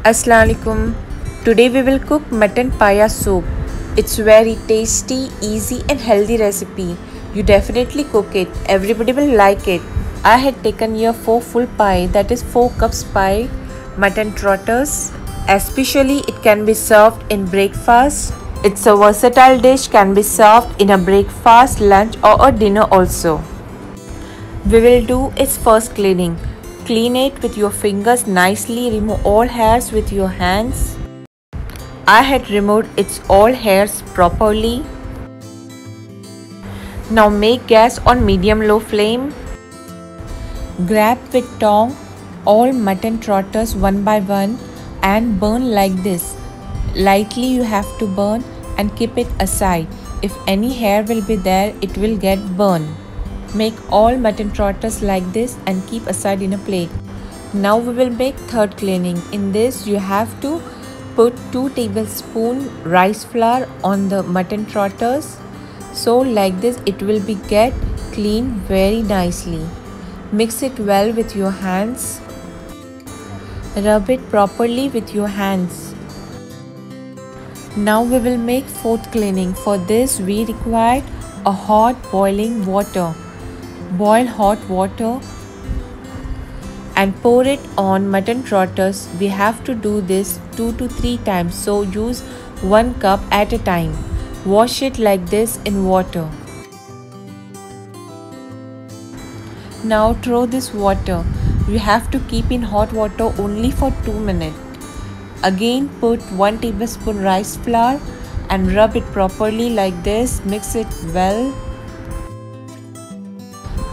Assalamualaikum. Today we will cook mutton paya soup. It's very tasty, easy and healthy recipe. You definitely cook it. Everybody will like it. I had taken here 4 full pie, that is 4 cups pie mutton trotters. Especially it can be served in breakfast. It's a versatile dish, can be served in a breakfast, lunch or a dinner also. We will do its first cleaning. Clean it with your fingers nicely. Remove all hairs with your hands. I had removed its all hairs properly. Now make gas on medium-low flame. Grab with tongue all mutton trotters one by one and burn like this. Lightly you have to burn and keep it aside. If any hair will be there, it will get burned. Make all mutton trotters like this and keep aside in a plate. Now we will make third cleaning. In this you have to put 2 tablespoons rice flour on the mutton trotters. So like this it will be get clean very nicely. Mix it well with your hands. Rub it properly with your hands. Now we will make fourth cleaning. For this we require a hot boiling water. Boil hot water and pour it on mutton trotters. We have to do this 2 to 3 times, so use 1 cup at a time. Wash it like this in water. Now throw this water. You have to keep in hot water only for 2 minutes. Again put 1 tablespoon rice flour and rub it properly like this. Mix it well.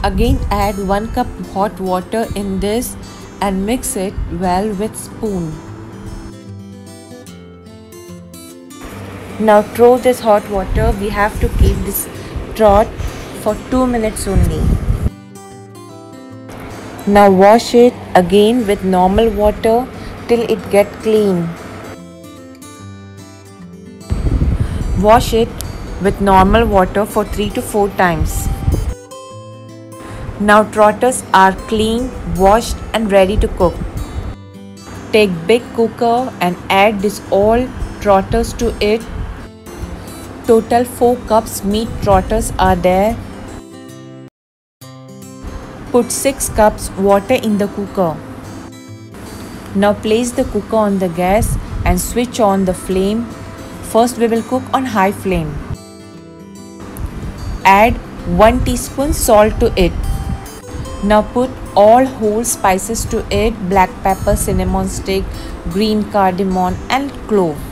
Again add 1 cup hot water in this and mix it well with spoon. Now throw this hot water. We have to keep this trot for 2 minutes only. Now wash it again with normal water till it get clean. Wash it with normal water for 3 to 4 times. Now trotters are clean, washed and ready to cook. Take big cooker and add this all trotters to it. Total 4 cups meat trotters are there. Put 6 cups water in the cooker. Now place the cooker on the gas and switch on the flame. First we will cook on high flame. Add 1 teaspoon salt to it. Now put all whole spices to it: black pepper, cinnamon stick, green cardamom and clove.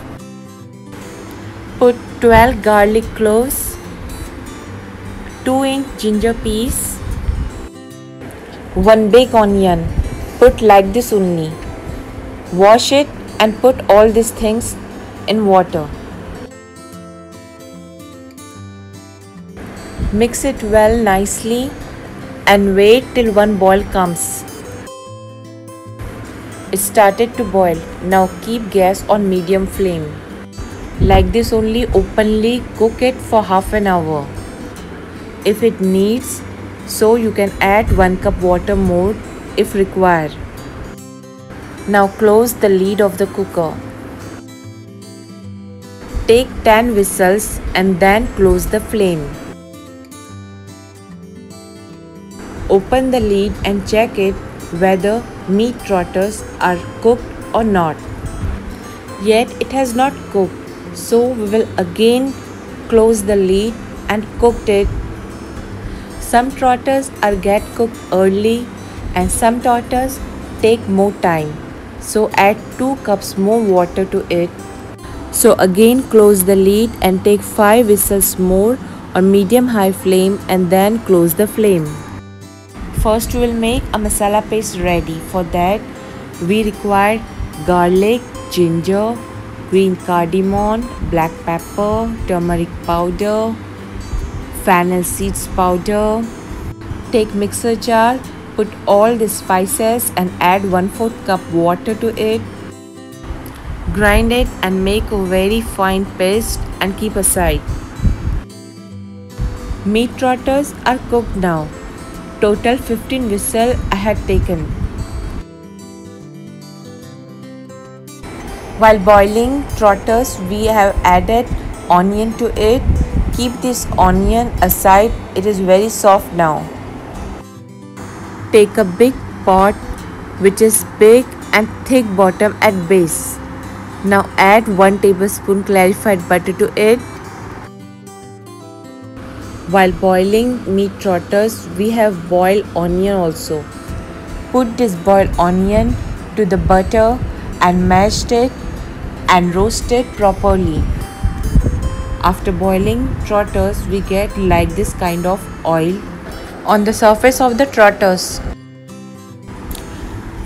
Put 12 garlic cloves, 2-inch ginger piece, 1 big onion. Put like this only. Wash it and put all these things in water. Mix it well nicely and wait till one boil comes. It started to boil. Now keep gas on medium flame. Like this only, openly cook it for half an hour. If it needs, so you can add 1 cup water more if required. Now close the lid of the cooker. Take 10 whistles and then close the flame. Open the lid and check it whether meat trotters are cooked or not. Yet it has not cooked, so we will again close the lid and cook it. Some trotters are get cooked early and some trotters take more time, so add 2 cups more water to it. So again close the lid and take 5 whistles more on medium-high flame and then close the flame. First we will make a masala paste ready. For that we require garlic, ginger, green cardamom, black pepper, turmeric powder, fennel seeds powder. Take mixer jar, put all the spices and add 1/4 cup water to it. Grind it and make a very fine paste and keep aside. Meat trotters are cooked now. Total 15 whistles I had taken. While boiling trotters, we have added onion to it. Keep this onion aside, it is very soft now. Take a big pot which is big and thick bottom at base. Now add 1 tablespoon clarified butter to it. While boiling meat trotters, we have boiled onion also. Put this boiled onion to the butter and mashed it and roast it properly. After boiling trotters, we get like this kind of oil on the surface of the trotters.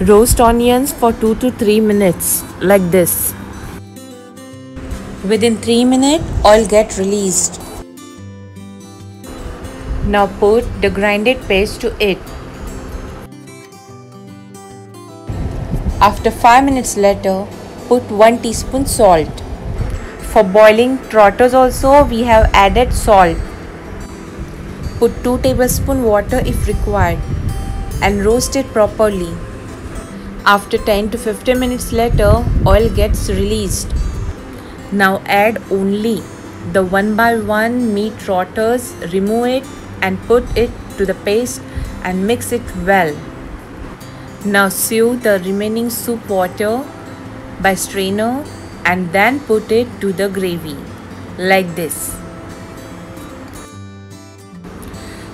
Roast onions for 2 to 3 minutes like this. Within 3 minutes, oil get released. Now put the grinded paste to it. After 5 minutes later, put 1 teaspoon salt. For boiling trotters also, we have added salt. Put 2 tablespoons water if required and roast it properly. After 10 to 15 minutes later, oil gets released. Now add only the 1 by 1 meat trotters, remove it and put it to the paste and mix it well. Now sieve the remaining soup water by strainer and then put it to the gravy like this.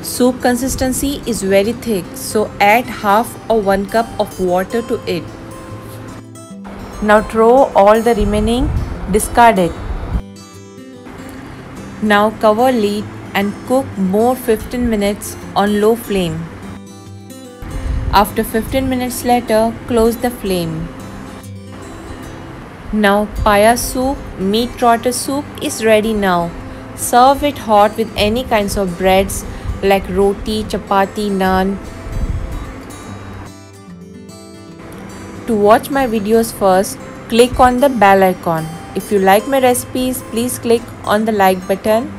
Soup consistency is very thick, so add half or 1 cup of water to it. Now throw all the remaining, discard it. Now cover lid and cook more 15 minutes on low flame. After 15 minutes later, close the flame. Now paya soup, meat trotter soup is ready now. Serve it hot with any kinds of breads like roti, chapati, naan. To watch my videos first, click on the bell icon. If you like my recipes, please click on the like button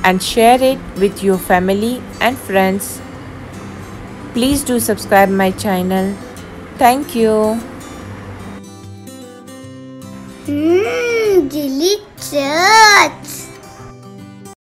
and share it with your family and friends. Please do subscribe my channel. Thank you. Delicious.